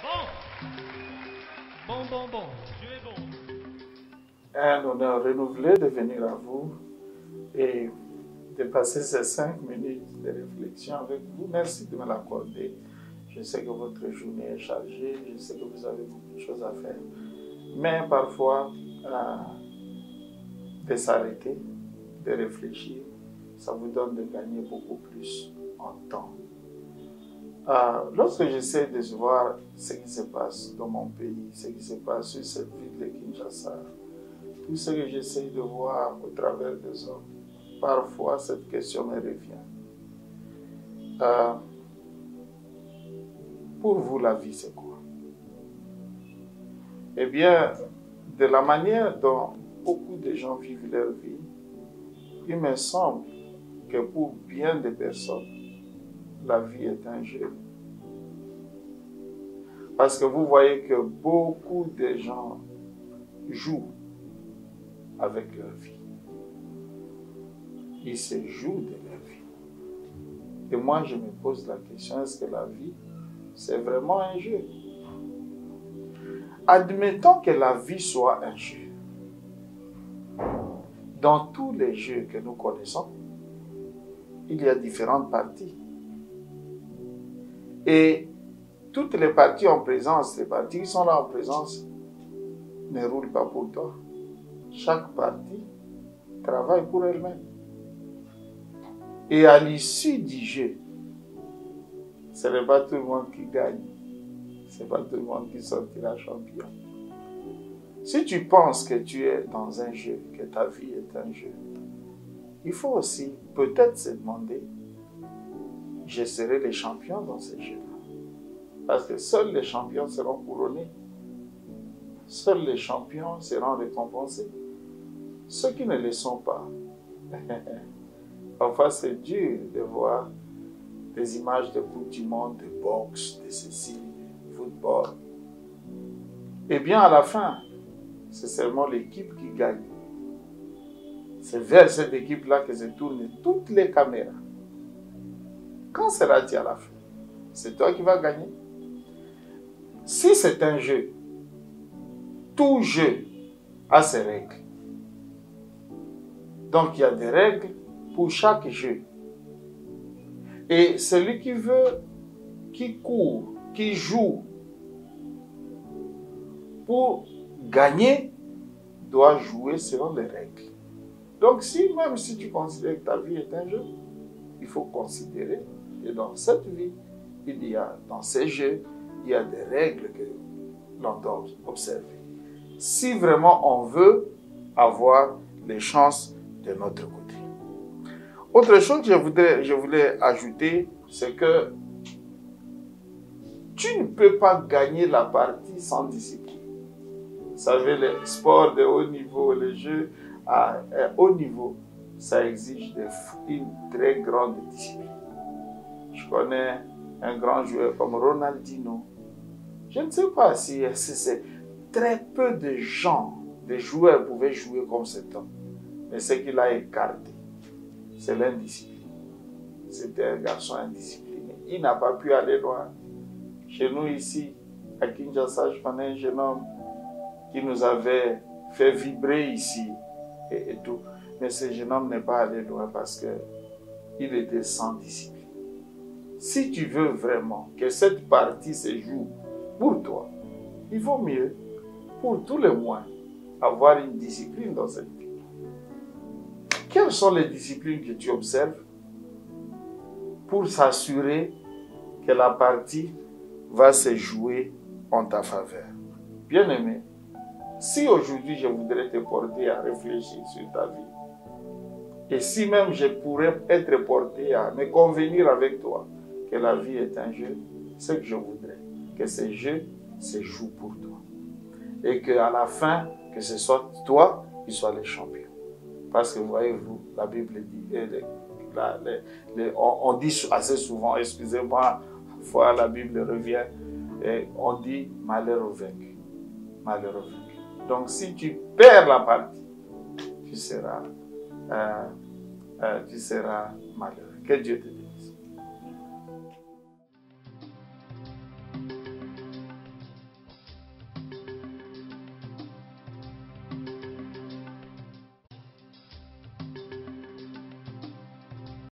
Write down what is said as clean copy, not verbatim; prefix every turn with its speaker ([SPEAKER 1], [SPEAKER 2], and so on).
[SPEAKER 1] Bon. Dieu est bon.
[SPEAKER 2] Un honneur renouvelé de venir à vous et de passer ces 5 minutes de réflexion avec vous. Merci de me l'accorder. Je sais que votre journée est chargée, je sais que vous avez beaucoup de choses à faire. Mais parfois, de s'arrêter, de réfléchir, ça vous donne de gagner beaucoup plus en temps. Lorsque j'essaie de voir ce qui se passe dans mon pays, ce qui se passe sur cette ville de Kinshasa, tout ce que j'essaie de voir au travers des hommes, parfois cette question me revient. Pour vous, la vie, c'est quoi? Eh bien, de la manière dont beaucoup de gens vivent leur vie, il me semble que pour bien des personnes, la vie est un jeu. Parce que vous voyez que beaucoup de gens jouent avec leur vie. Ils se jouent de leur vie. Et moi, je me pose la question, est-ce que la vie, c'est vraiment un jeu? Admettons que la vie soit un jeu. Dans tous les jeux que nous connaissons, il y a différentes parties. Et toutes les parties en présence, les parties qui sont là en présence, ne roulent pas pour toi. Chaque partie travaille pour elle-même. Et à l'issue du jeu, ce n'est pas tout le monde qui gagne. Ce n'est pas tout le monde qui sortira champion. Si tu penses que tu es dans un jeu, que ta vie est un jeu, il faut aussi peut-être se demander, je serai le champion dans ce jeu-là. Parce que seuls les champions seront couronnés. Seuls les champions seront récompensés. Ceux qui ne le sont pas, parfois c'est dur de voir des images de Coupe du Monde, de boxe, de ceci, de football. Et bien à la fin, c'est seulement l'équipe qui gagne. C'est vers cette équipe-là que se tournent toutes les caméras. Quand sera-t-il à la fin? C'est toi qui vas gagner. Si c'est un jeu, tout jeu a ses règles. Donc il y a des règles pour chaque jeu. Et celui qui veut, qui court, qui joue pour gagner, doit jouer selon les règles. Donc même si tu considères que ta vie est un jeu, il faut considérer que dans cette vie, dans ces jeux, il y a des règles que l'on doit observer. Si vraiment on veut avoir les chances de notre côté. Autre chose que je voulais ajouter, c'est que tu ne peux pas gagner la partie sans discipline. Vous savez, les sports de haut niveau, les jeux à haut niveau, ça exige une très grande discipline. Je connais un grand joueur comme Ronaldinho. Je ne sais pas si c'est très peu de gens, de joueurs pouvaient jouer comme cet homme. Mais ce qu'il a écarté, c'est l'indiscipline. C'était un garçon indiscipliné. Il n'a pas pu aller loin. Chez nous ici, à Kinshasa, je connais un jeune homme qui nous avait fait vibrer ici et tout. Mais ce jeune homme n'est pas allé loin parce qu'il était sans discipline. Si tu veux vraiment que cette partie se joue pour toi, il vaut mieux, pour tous les moins, avoir une discipline dans cette vie. Quelles sont les disciplines que tu observes pour s'assurer que la partie va se jouer en ta faveur? Bien-aimé, si aujourd'hui je voudrais te porter à réfléchir sur ta vie, et si même je pourrais être porté à me convenir avec toi que la vie est un jeu, ce que je voudrais, que ce jeu se joue pour toi. Et qu'à la fin, que ce soit toi qui sois le champion. Parce que voyez-vous, la Bible dit, on dit assez souvent, excusez-moi, fois la Bible revient, et on dit malheur au vaincu. Malheur au vaincu. Donc si tu perds la partie, tu seras malheureux. Que Dieu te